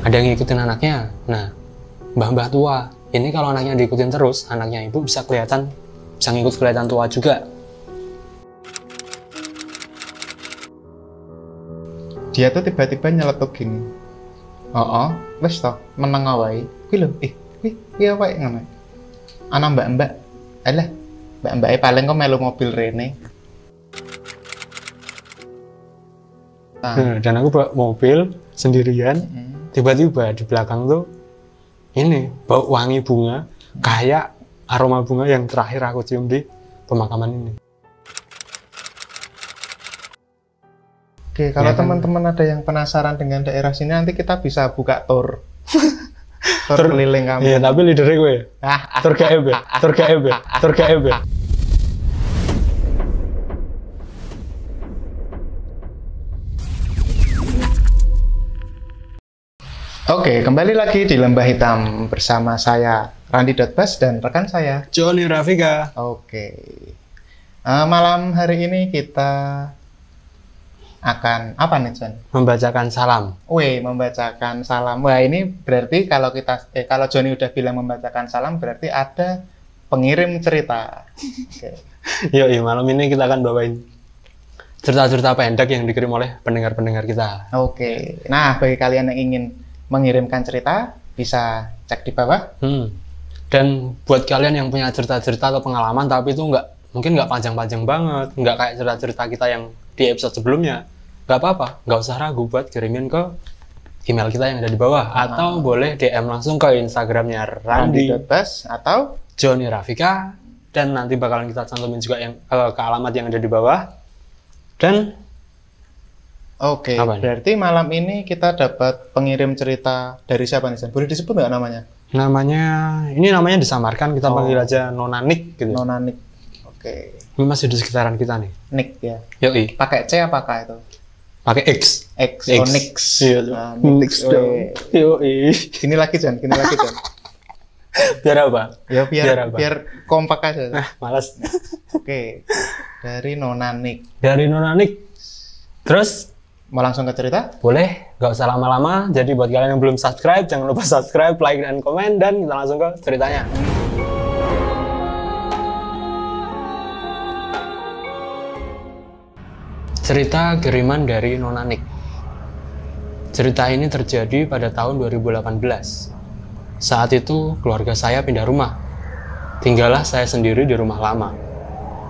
ada yang ngikutin anaknya. Nah, mbah-mbah tua ini kalau anaknya diikutin terus, anaknya ibu bisa ngikut kelihatan tua juga. Dia tuh tiba-tiba nyeletuk gini, oh wes toh meneng wae kuwi lho, kuwi wae ngono. Ana mbak-mbak, alah mbak-mbake paling kok melu mobil rene. Dan aku bawa mobil sendirian, tiba-tiba di belakang tuh ini bau wangi bunga, kayak aroma bunga yang terakhir aku cium di pemakaman ini. Oke, kalau Ya kan? teman-teman ada yang penasaran dengan daerah sini, nanti kita bisa buka tour. Tour keliling kampung. Iya, tapi leadernya gue ya. Tour GEB, Tour GEB, Tour GEB. Oke, kembali lagi di Lembah Hitam bersama saya Randy Dotbas dan rekan saya Johnny Rafika. Oke, malam hari ini kita akan apa nih, John? Membacakan salam. Membacakan salam. Wah, ini berarti kalau kalau Johnny udah bilang membacakan salam, berarti ada pengirim cerita. Oke. Yuk, malam ini kita akan bawain cerita-cerita pendek yang dikirim oleh pendengar-pendengar kita. Oke. Nah, bagi kalian yang ingin mengirimkan cerita, bisa cek di bawah. Dan buat kalian yang punya cerita-cerita atau pengalaman, tapi itu mungkin nggak panjang-panjang banget, nggak kayak cerita-cerita kita yang di episode sebelumnya, nggak apa-apa, nggak usah ragu buat kirimin ke email kita yang ada di bawah, atau boleh DM langsung ke Instagramnya Randy Dotbas atau Johnny Rafika, dan nanti bakalan kita cantumin juga yang ke alamat yang ada di bawah. Dan Oke, berarti malam ini kita dapat pengirim cerita dari siapa nih, San? Boleh disebut nggak namanya? Namanya disamarkan, kita panggil aja Nona Nick gitu. Nona Nick. Oke. Ini masih di sekitaran kita nih. Nick ya. Yoi. Pakai C apakah itu? Pakai X. Oh, Nix. Iya, Nix dong. Yoi. Gini lagi, John. Biar apa? Ya biar kompak aja. Malas. Oke. Dari Nona Nick. Terus mau langsung ke cerita? Boleh, nggak usah lama-lama. Jadi buat kalian yang belum subscribe, jangan lupa subscribe, like, dan komen. Dan kita langsung ke ceritanya. Cerita kiriman dari Nona Nick. Cerita ini terjadi pada tahun 2018. Saat itu keluarga saya pindah rumah. Tinggallah saya sendiri di rumah lama.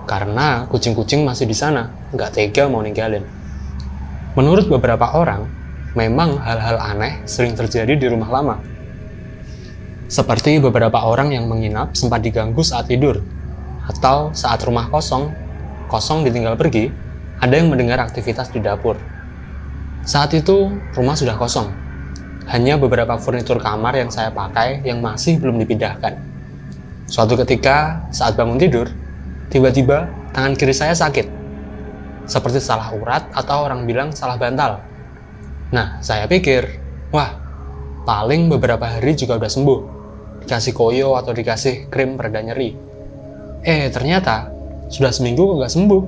Karena kucing-kucing masih di sana, nggak tega mau ninggalin. Menurut beberapa orang, memang hal-hal aneh sering terjadi di rumah lama. Seperti beberapa orang yang menginap sempat diganggu saat tidur, atau saat rumah kosong ditinggal pergi, ada yang mendengar aktivitas di dapur. Saat itu, rumah sudah kosong. Hanya beberapa furnitur kamar yang saya pakai yang masih belum dipindahkan. Suatu ketika, saat bangun tidur, tiba-tiba tangan kiri saya sakit. Seperti salah urat atau orang bilang salah bantal. Nah, saya pikir, wah, paling beberapa hari juga udah sembuh. Dikasih koyo atau dikasih krim pereda nyeri. Ternyata sudah seminggu kok nggak sembuh.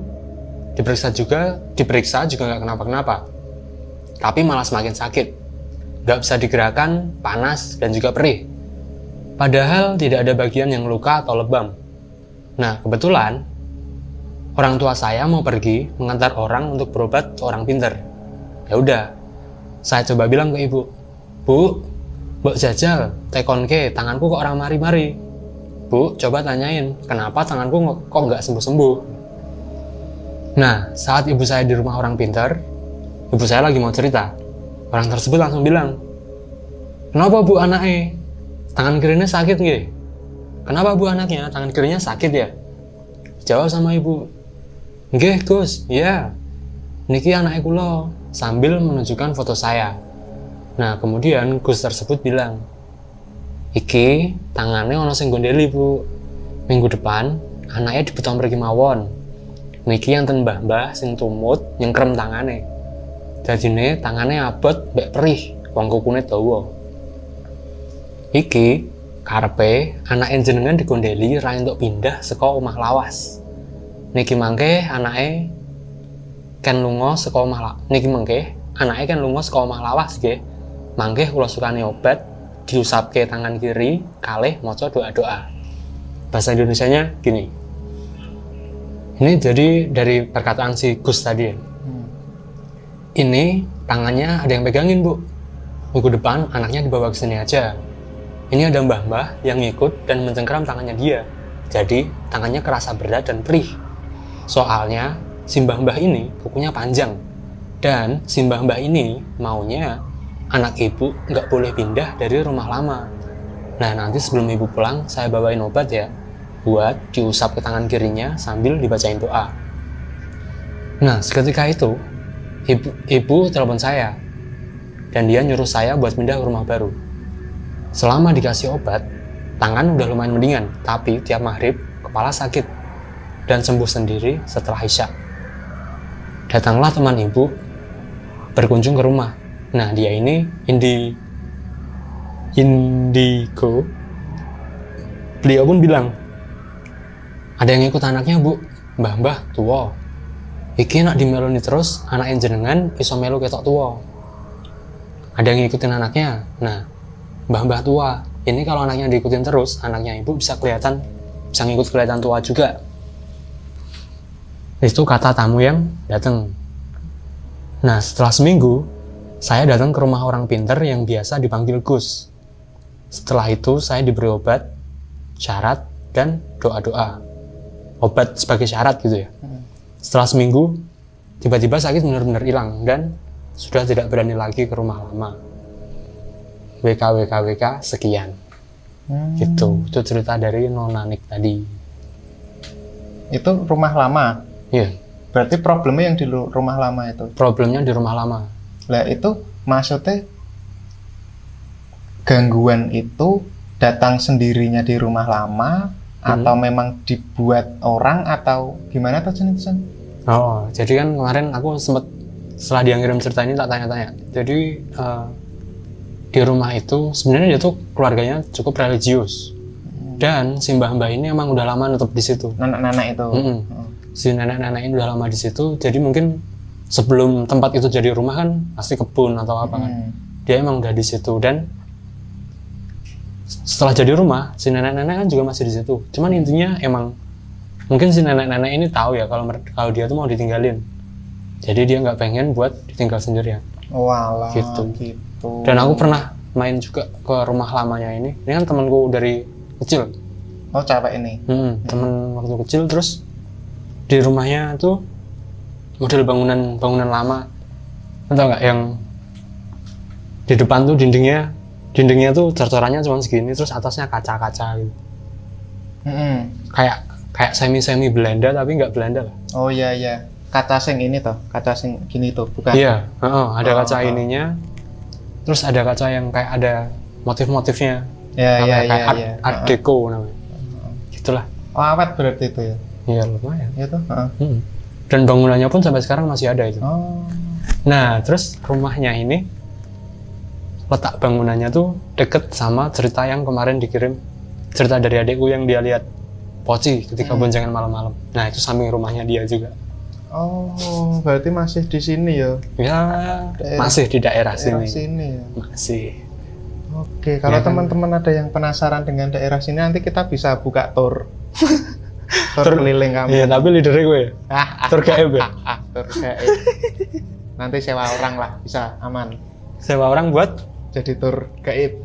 Diperiksa juga nggak kenapa-kenapa. Tapi malah semakin sakit. Nggak bisa digerakkan, panas, dan juga perih. Padahal tidak ada bagian yang luka atau lebam. Nah, kebetulan orang tua saya mau pergi mengantar orang untuk berobat ke orang pinter. Ya udah, saya coba bilang ke ibu, Bu, mbok jajal, tekonke, tanganku kok orang mari-mari. Bu, coba tanyain, kenapa tanganku kok nggak sembuh-sembuh. Nah, saat ibu saya di rumah orang pinter, ibu saya lagi mau cerita. Orang tersebut langsung bilang, kenapa Bu anaknya? Tangan kirinya sakit nggih? Kenapa Bu anaknya? Tangan kirinya sakit ya? Jawab sama ibu, nggih Gus, ya. Niki anaknya kula, sambil menunjukkan foto saya. Nah, kemudian Gus tersebut bilang, iki tangannya ono sing gondeli Bu. Minggu depan anaknya dibeton pergi mawon. Niki yang ten mbah-mbah sing tumut nyengkrem tangane. Jadine tangane abot mbek perih, wong kukune dawa. Iki karepe anake jenengan digondeli ra entuk pindah saka omah lawas. Niki mangke anake kan lunga saka omah lawas nggih. mangke kula sukani obat diusapke tangan kiri kalih maca doa-doa. Bahasa Indonesianya gini. Ini jadi dari perkataan si Gus tadi ya. Ini tangannya ada yang pegangin, Bu. Minggu depan anaknya dibawa ke sini aja. Ini ada mbah-mbah yang ngikut dan mencengkeram tangannya dia. Jadi tangannya kerasa berat dan perih. Soalnya si mbah-mbah ini kukunya panjang. Dan si mbah-mbah ini maunya anak ibu nggak boleh pindah dari rumah lama. Nah, nanti sebelum ibu pulang saya bawain obat ya, buat diusap ke tangan kirinya sambil dibacain doa. Nah, seketika itu ibu telepon saya dan dia nyuruh saya buat pindah ke rumah baru. Selama dikasih obat, tangan udah lumayan mendingan, tapi tiap maghrib kepala sakit dan sembuh sendiri setelah Isya. Datanglah teman ibu berkunjung ke rumah. Nah, dia ini indigo. Beliau pun bilang, ada yang ikut anaknya, Bu. Mbah-mbah tua. Iki nak dimeloni terus, anak jenengan iso melu ketok tua. Ada yang ngikutin anaknya. Nah, mbah-mbah tua. Ini kalau anaknya diikutin terus, anaknya ibu bisa ngikut kelihatan tua juga. Itu kata tamu yang datang. Nah, setelah seminggu, saya datang ke rumah orang pinter yang biasa dipanggil Gus. Setelah itu, saya diberi obat, syarat, dan doa-doa. Obat sebagai syarat gitu ya. Setelah seminggu, tiba-tiba sakit benar-benar hilang dan sudah tidak berani lagi ke rumah lama. WK sekian. Gitu. Itu cerita dari Nona Nik tadi. Itu rumah lama? Iya. Berarti problemnya yang di rumah lama itu? Problemnya di rumah lama. Lah itu maksudnya gangguan itu datang sendirinya di rumah lama atau memang dibuat orang atau gimana tuh Chen? Oh, jadi kan kemarin aku sempat setelah dia ngirim cerita ini tak tanya-tanya. Jadi di rumah itu sebenarnya dia tuh keluarganya cukup religius dan si mbah-mbah ini emang udah lama nutup di situ. Nenek-nenek itu. Si nenek-nenek ini udah lama di situ. Jadi mungkin sebelum tempat itu jadi rumah kan pasti kebun atau apa kan. Dia emang udah di situ dan setelah jadi rumah, si nenek-nenek kan juga masih di situ. Cuman intinya emang mungkin si nenek-nenek ini tahu ya kalau dia tuh mau ditinggalin. Jadi dia nggak pengen buat ditinggal sendirian. Walah, gitu. Dan aku pernah main juga ke rumah lamanya ini. Ini kan temanku dari kecil. Oh, cewek ini? Temen waktu kecil. Terus di rumahnya tuh model bangunan lama. Entah nggak yang di depan tuh dindingnya tuh cor-corannya cuma segini, terus atasnya kaca-kaca gitu. Kayak semi Belanda tapi nggak Belanda lah. Oh iya. Kaca sing ini toh, kaca sing gini tuh, bukan? Iya, ada kaca ininya. Terus ada kaca yang kayak ada motif-motifnya. Iya. Art Deco namanya. Gitulah. Oh, awet berarti itu ya? Iya, lumayan. Itu. Dan bangunannya pun sampai sekarang masih ada itu. Oh. Nah, terus rumahnya ini letak bangunannya tuh deket sama cerita yang kemarin dikirim, cerita dari adikku yang dia lihat Poci ketika boncengan malam-malam. Nah, itu samping rumahnya dia juga. Oh, berarti masih di sini ya? Ya, masih di daerah sini. Ya? Masih. Oke, kalau Ya, teman-teman ada yang penasaran dengan daerah sini, nanti kita bisa buka tour. Tour keliling kamu. Iya, tapi leadernya gue ya. Tour gaib ya. Tour gaib. Nanti sewa orang lah, bisa aman. Sewa orang buat jadi tour gaib.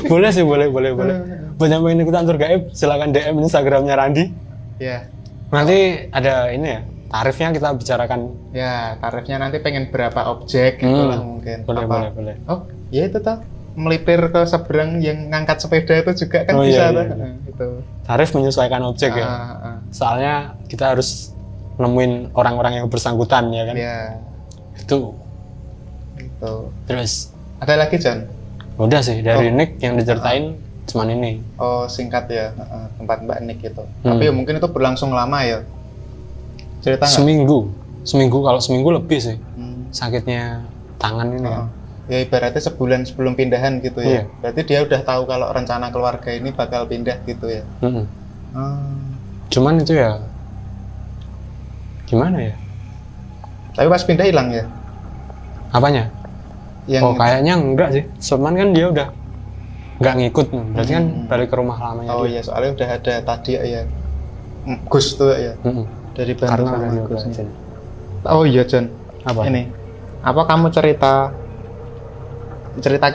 Boleh sih, boleh. Buat yang pengen ikutan tour gaib, silakan DM Instagramnya Randi. Ya. Nanti ada ini ya, tarifnya kita bicarakan. Ya, tarifnya nanti pengen berapa objek gitu lah mungkin. Boleh. Oh, ya itu toh. Melipir ke seberang yang ngangkat sepeda itu juga kan bisa tuh. Itu. Tarif menyesuaikan objek ya. Soalnya kita harus nemuin orang-orang yang bersangkutan ya kan. Iya. Itu. Terus ada lagi John? Udah sih dari Nick yang diceritain cuman ini. Oh, singkat ya, tempat Mbak Nick itu. Tapi ya mungkin itu berlangsung lama ya. Cerita nggak? Seminggu kalau seminggu lebih sih. Sakitnya tangan ini ya. Ya ibaratnya sebulan sebelum pindahan gitu ya. Iya. Berarti dia udah tahu kalau rencana keluarga ini bakal pindah gitu ya. Cuman itu ya gimana ya? Tapi pas pindah hilang ya? Apanya? Yang kayaknya enggak sih. Cuman kan dia udah nggak ngikut, berarti kan balik ke rumah lamanya oh dia. iya, soalnya udah ada tadi ya Gus tuh ya dari bantu Karena sama udah Gus. diobatin. Oh iya John, Apa? ini apa kamu cerita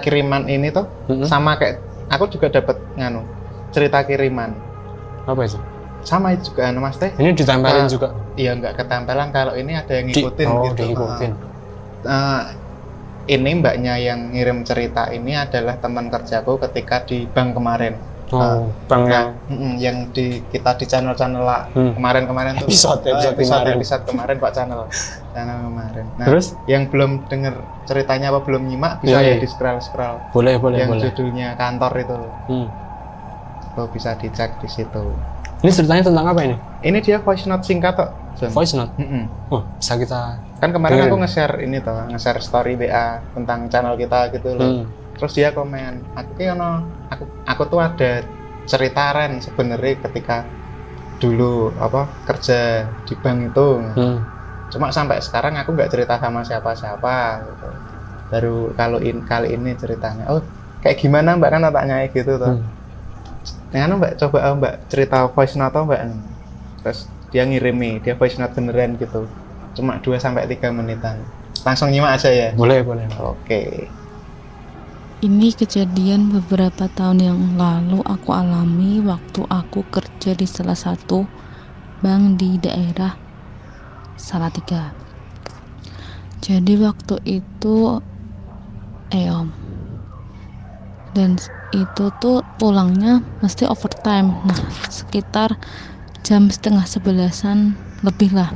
kiriman ini tuh sama kayak aku juga dapat nganu cerita kiriman Apa itu? sama itu juga anu Mas Teh. Ini ditempelin juga. Iya nggak ketempelan, kalau ini ada yang ngikutin gitu. Diikutin. Ini mbaknya yang ngirim cerita ini adalah teman kerjaku ketika di bank kemarin. Bank yang kita di channel kemarin tuh episode kemarin Pak channel kemarin. Nah, terus yang belum dengar ceritanya apa belum nyimak bisa ya di scroll boleh yang boleh. judulnya kantor itu tuh bisa dicek di situ. Ini ceritanya tentang apa ini? Ini dia voice note singkat kok, John. Voice note? Bisa kita kan kemarin aku nge-share story WA tentang channel kita gitu loh. Terus dia komen, aku tuh ada cerita Ren sebenarnya ketika dulu kerja di bank itu. Cuma sampai sekarang aku nggak cerita sama siapa-siapa gitu. Baru kali ini ceritanya. Oh, kayak gimana Mbak, kan tanya gitu tuh. Mbak coba Mbak cerita voice note Mbak. Terus dia ngirimi, dia voice note beneran gitu. Cuma 2-3 menitan. Langsung nyimak aja ya? Boleh. Oke. Ini kejadian beberapa tahun yang lalu aku alami waktu aku kerja di salah satu bank di daerah Salatiga. Jadi waktu itu dan itu tuh pulangnya mesti overtime. Nah, sekitar jam 10:30 lebih lah.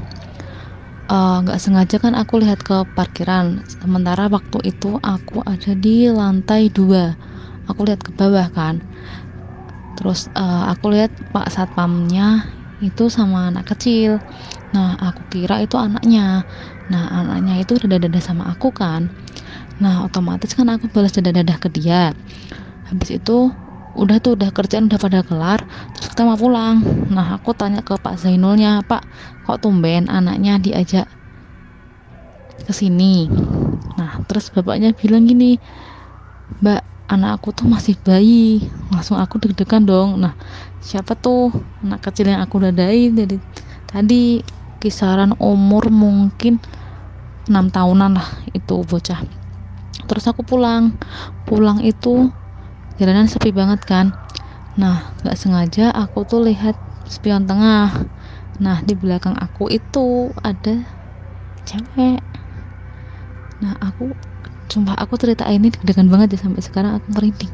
Nggak sengaja kan aku lihat ke parkiran, sementara waktu itu aku ada di lantai 2. Aku lihat ke bawah kan, terus aku lihat Pak Satpamnya itu sama anak kecil. Nah, aku kira itu anaknya. Nah, anaknya itu dadah-dadah sama aku kan. Nah, otomatis kan aku balas dadah-dadah ke dia. Habis itu udah kerjaan udah pada kelar, terus kita mau pulang. Nah, aku tanya ke Pak Zainulnya, Pak, kok tumben anaknya diajak ke sini? Nah, terus bapaknya bilang gini, Mbak, anak aku tuh masih bayi. Langsung aku deg-degan dong. Nah, siapa tuh anak kecil yang aku dadain dari tadi? Kisaran umur mungkin 6 tahunan lah itu bocah. Terus aku pulang itu jalanan sepi banget kan. Nah, nggak sengaja aku tuh lihat spion tengah. Nah, di belakang aku itu ada cewek. Nah, sumpah aku cerita ini deg-degan banget ya, sampai sekarang aku merinding.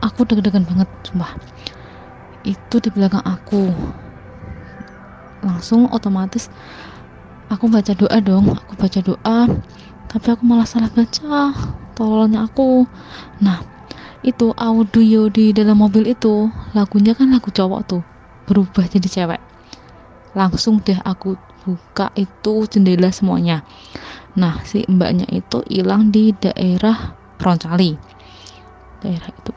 Aku deg-degan banget sumpah. Itu di belakang aku. Langsung otomatis aku baca doa dong. Tapi aku malah salah baca, tololnya aku. Nah, itu audio di dalam mobil itu lagunya kan lagu cowok tuh, berubah jadi cewek. Langsung deh aku buka itu jendela semuanya. Nah, si mbaknya itu hilang di daerah Roncali. Daerah itu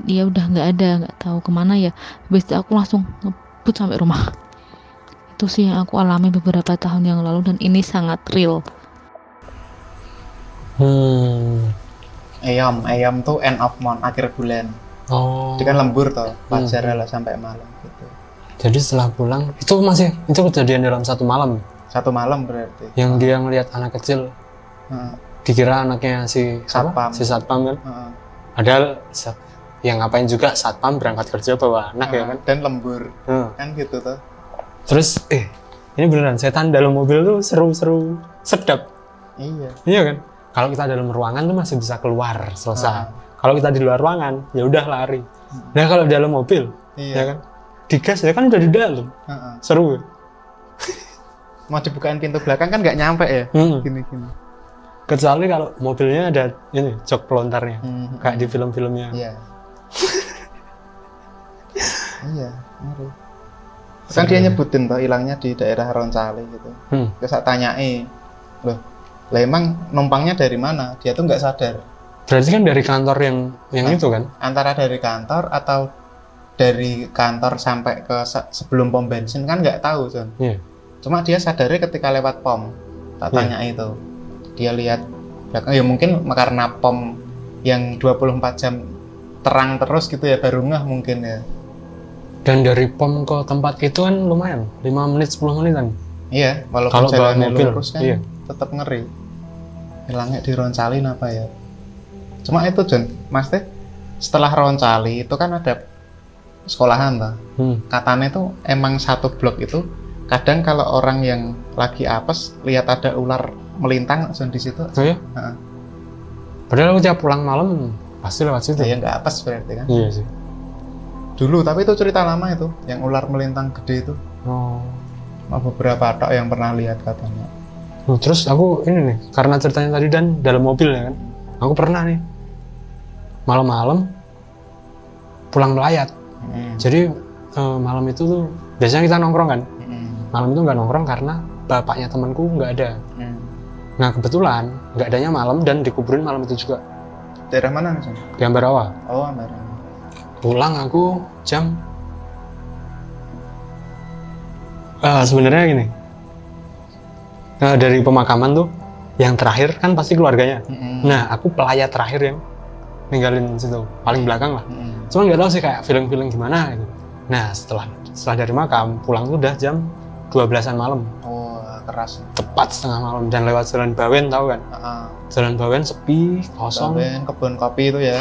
dia udah nggak tahu kemana ya. Habis itu aku langsung ngebut sampai rumah. Itu sih yang aku alami beberapa tahun yang lalu, dan ini sangat real. Ayam tuh end of month, akhir bulan. Dia kan lembur toh, fajar lah sampai malam gitu. Jadi setelah pulang itu kejadian dalam satu malam. Satu malam berarti. Yang dia ngelihat anak kecil, dikira anaknya si satpam kan. Padahal yang ngapain juga satpam berangkat kerja bawa anak ya kan. Dan lembur, kan gitu tuh. Terus ini beneran setan dalam mobil tuh seru-seru, sedap. Iya kan. Kalau kita dalam ruangan tuh masih bisa keluar selesai. Kalau kita di luar ruangan ya udah lari. Nah kalau dalam mobil, ya kan, digas ya kan udah di dalam. Seru. Mau dibukain pintu belakang kan nggak nyampe ya. Gini. Kecuali kalau mobilnya ada ini jok pelontarnya, kayak di film-filmnya. Iya, ngeri. Kan dia nyebutin toh hilangnya di daerah Roncali gitu. Terus saya tanyai, loh, lah emang numpangnya dari mana? Dia tuh nggak sadar. Berarti kan dari kantor yang itu kan? Antara dari kantor atau dari kantor sampai ke sebelum pom bensin kan nggak tahu, John. Cuma dia sadarnya ketika lewat pom. Tak tanya itu. Dia lihat belakang, ya mungkin karena pom yang 24 jam terang terus gitu ya, baru ngeh mungkin ya. Dan dari pom ke tempat itu kan lumayan, 5 menit 10 menit kan. Iya, walaupun Kalau bawa jalannya mobil, lurus kan iya. tetap ngeri. Hilangnya dironcalin apa ya. Cuma itu John, Mas teh setelah Roncali itu kan ada sekolahan lah. Katanya tuh emang satu blok itu kadang kalau orang yang lagi apes lihat ada ular melintang langsung di situ. Oh ya? Padahal aku tiap pulang malam pasti lewat situ. Ya nggak apes berarti kan? Iya sih. Dulu, tapi itu cerita lama itu, yang ular melintang gede itu. Oh. Beberapa tok yang pernah lihat katanya. Terus aku ini nih, karena ceritanya tadi dan dalam mobil ya kan, aku pernah nih malam-malam pulang melayat. Jadi malam itu tuh biasanya kita nongkrong kan. Malam itu nggak nongkrong karena bapaknya temanku nggak ada. Nah kebetulan nggak adanya malam dan dikuburin malam itu juga. Daerah mana nih? Di Ambarawa. Oh, Ambarawa. Pulang aku jam sebenarnya gini. Dari pemakaman tuh yang terakhir kan pasti keluarganya. Nah aku pelayat terakhir yang ninggalin situ paling belakang lah. Cuman nggak tahu sih kayak feeling gitu. Nah setelah dari makam pulang tuh udah jam 12-an malam. Oh, keras. Tepat setengah malam dan lewat Jalan Bawen tahu kan? Jalan Bawen sepi, kosong. Bawen, kebun kopi itu ya.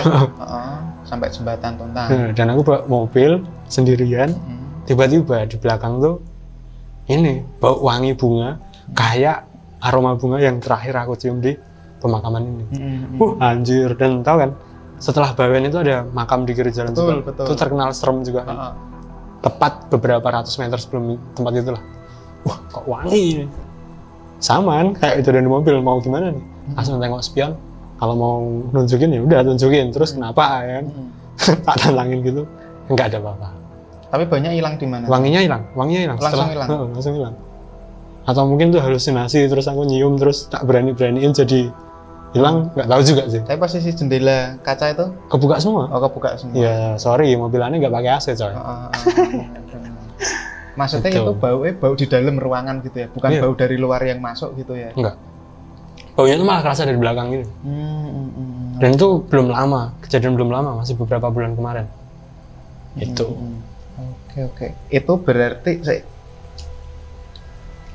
Sampai jembatan Tuntang. Dan aku bawa mobil sendirian. Tiba-tiba di belakang tuh ini bau wangi bunga, kayak aroma bunga yang terakhir aku cium di pemakaman ini. Anjir, dan tahu kan? Setelah Bawen itu ada makam di kiri jalan juga. Betul. Itu terkenal serem juga kan. Tepat beberapa ratus meter sebelum tempat itulah. Wah, kok wangi. Samaan kayak itu dari mobil, mau gimana nih? Langsung tengok spion. Kalau mau nunjukin ya udah tunjukin. Terus kenapa ya? Tak tantangin gitu. Enggak ada apa-apa. Tapi banyak hilang di mana? Wanginya hilang. Langsung hilang. Atau mungkin tuh halusinasi, terus aku nyium terus tak berani-beraniin jadi hilang, nggak tahu juga sih. Tapi posisi jendela kaca itu kebuka semua. Oh, kebuka semua. Ya, sorry, mobilannya nggak pakai AC coy. Maksudnya gitu. Itu bau di dalam ruangan gitu ya, bukan bau dari luar yang masuk gitu ya? Enggak. Baunya itu malah kerasa dari belakang gitu. Dan itu belum lama, kejadian belum lama, masih beberapa bulan kemarin. Itu. Oke. Itu berarti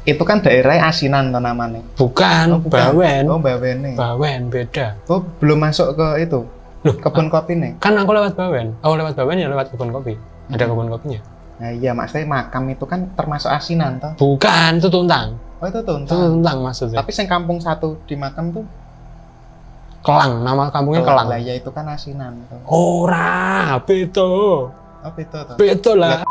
itu kan daerah asinan namanya. Bukan. Bawen. Oh, Bawen nih. Bawen beda. Oh, belum masuk ke itu. Kebun kopi nih. Kan aku lewat Bawen. Oh, lewat Bawen ya lewat kebun kopi. Ada kebun kopinya. Nah, iya, maksudnya makam itu kan termasuk asinan toh? Bukan, itu Tuntang. Oh, itu Tuntang. Itu Tuntang maksudnya. Tapi yang kampung satu di makam tuh Kelang, nama kampungnya Kelang. Lah ya itu kan asinan toh. Ora, beto. Oh, itu toh. Beto lah.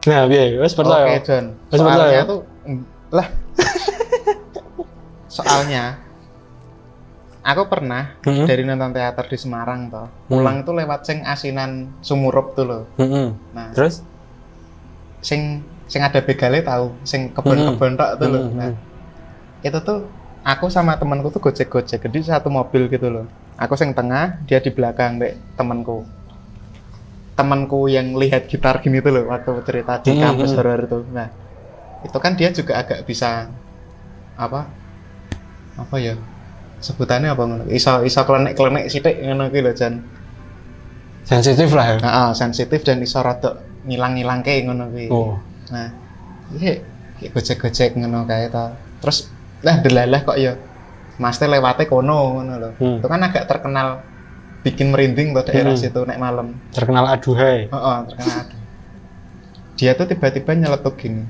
Nah, biar wes percaya. Oke, John. Soalnya tuh lah. Soalnya aku pernah dari nonton teater di Semarang toh. Pulang itu lewat sing asinan Sumurup tuh loh. Nah, terus sing ada begale tahu, sing kebun-kebun tok tuh loh. Nah, itu tuh aku sama temanku tuh gojek-gojek, jadi satu mobil gitu loh. Aku sing tengah, dia di belakang dek temanku. Temanku yang lihat gitar gini tuh loh waktu cerita di kampus horor itu. Nah, itu kan dia juga agak bisa apa ya? Sebutannya apa ngono? Iso klenek-klenek sithik ngono ki lho, Jan. Sensitif lah ya. Heeh, sensitif dan iso rada ngilang-ngilangke ngono ki. Oh. Nah, iki gojek-gojek ngono kae ta. Terus delalah kok ya Mas teh lewate kono ngono lho. Itu kan agak terkenal bikin merinding tuh daerah situ nek malam. Terkenal aduhai. Terkenal aduh. Dia tuh tiba-tiba nyeletuk gini.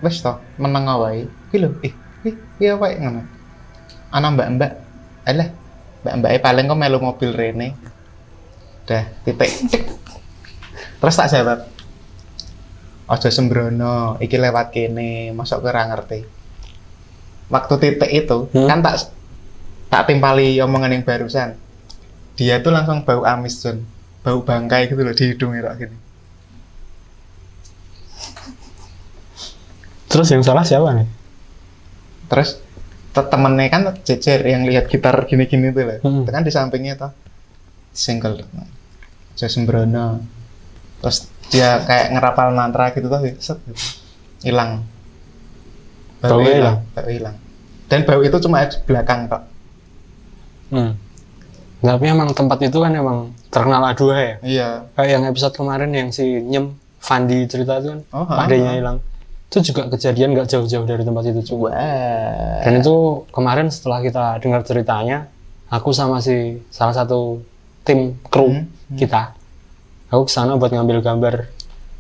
Wes toh, meneng wae. Kuwi lho, iya wae ngono. Ana mbak-mbak. Alah, mbak-mbake paling kok melu mobil rene. Dah, titik. Terus tak jawab. Aja sembrono, iki lewat kene, masuk ke ora ngerti. Waktu titik itu kan tak timpali omongan yang barusan. Dia tuh langsung bau amis, John. Bau bangkai gitu loh di hidungnya kayak gini. Terus yang salah siapa nih? Terus temennya kan jejer yang lihat gitar gini-gini tuh loh. Itu kan di sampingnya tuh single. Aja sembrono. Terus dia kayak ngerapal mantra gitu tuh, set gitu. Hilang. Baunya hilang. Bau hilang. Dan bau itu cuma di belakang tok. Tapi emang tempat itu kan emang terkenal A2 ya. Iya. Kayak yang episode kemarin yang si Nyem Fandi cerita itu kan, Pak D-nya hilang. Itu juga kejadian nggak jauh-jauh dari tempat itu juga. Dan itu kemarin setelah kita dengar ceritanya, aku sama si salah satu tim kru kita, aku kesana buat ngambil gambar.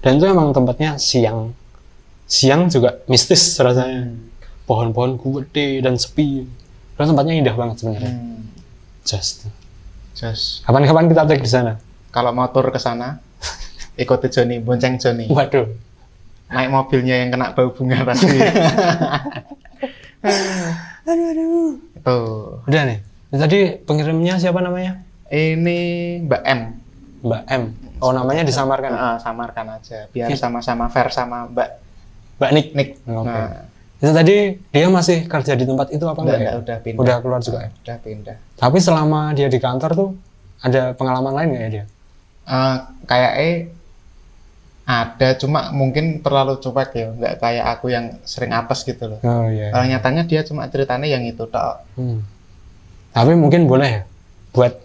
Dan itu emang tempatnya siang juga mistis rasanya. Pohon-pohon gede dan sepi. Dan tempatnya indah banget sebenarnya. Just. Kapan-kapan kita take di sana. Kalau mau tur ke sana, ikuti Joni, bonceng Joni. Waduh. Naik mobilnya yang kena bau bunga tadi. Aduh. Tuh. Udah nih. Tadi pengirimnya siapa namanya? Ini Mbak M. Mbak M. Oh, namanya disamarkan. Samarkan aja, biar sama-sama fair sama Mbak Nick. Oke. Nah, itu tadi dia masih kerja di tempat itu apa enggak ya? Udah pindah. Udah keluar juga ya? Udah pindah. Tapi selama dia di kantor tuh ada pengalaman lain nggak ya dia? Kayaknya ada, cuma mungkin terlalu cuek ya, nggak kayak aku yang sering apes gitu loh. Oh iya. Kalau nyatanya dia cuma ceritanya yang itu tok. Tapi mungkin boleh ya, buat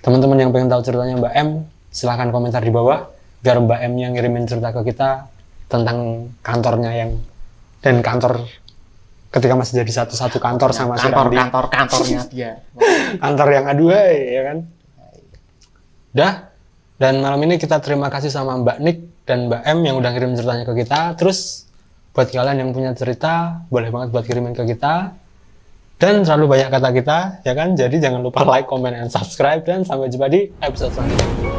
teman-teman yang pengen tahu ceritanya Mbak M, silahkan komentar di bawah, biar Mbak M yang ngirimin cerita ke kita tentang kantornya dan kantor ketika masih jadi satu kantor sama si Randi. Kantornya dia. Kantor yang A2 ya kan. Udah. Dan malam ini kita terima kasih sama Mbak Nick dan Mbak M yang udah kirim ceritanya ke kita. Terus buat kalian yang punya cerita, boleh banget buat kirimin ke kita. Dan terlalu banyak kata kita, ya kan? Jadi jangan lupa like, comment, and subscribe. Dan sampai jumpa di episode selanjutnya.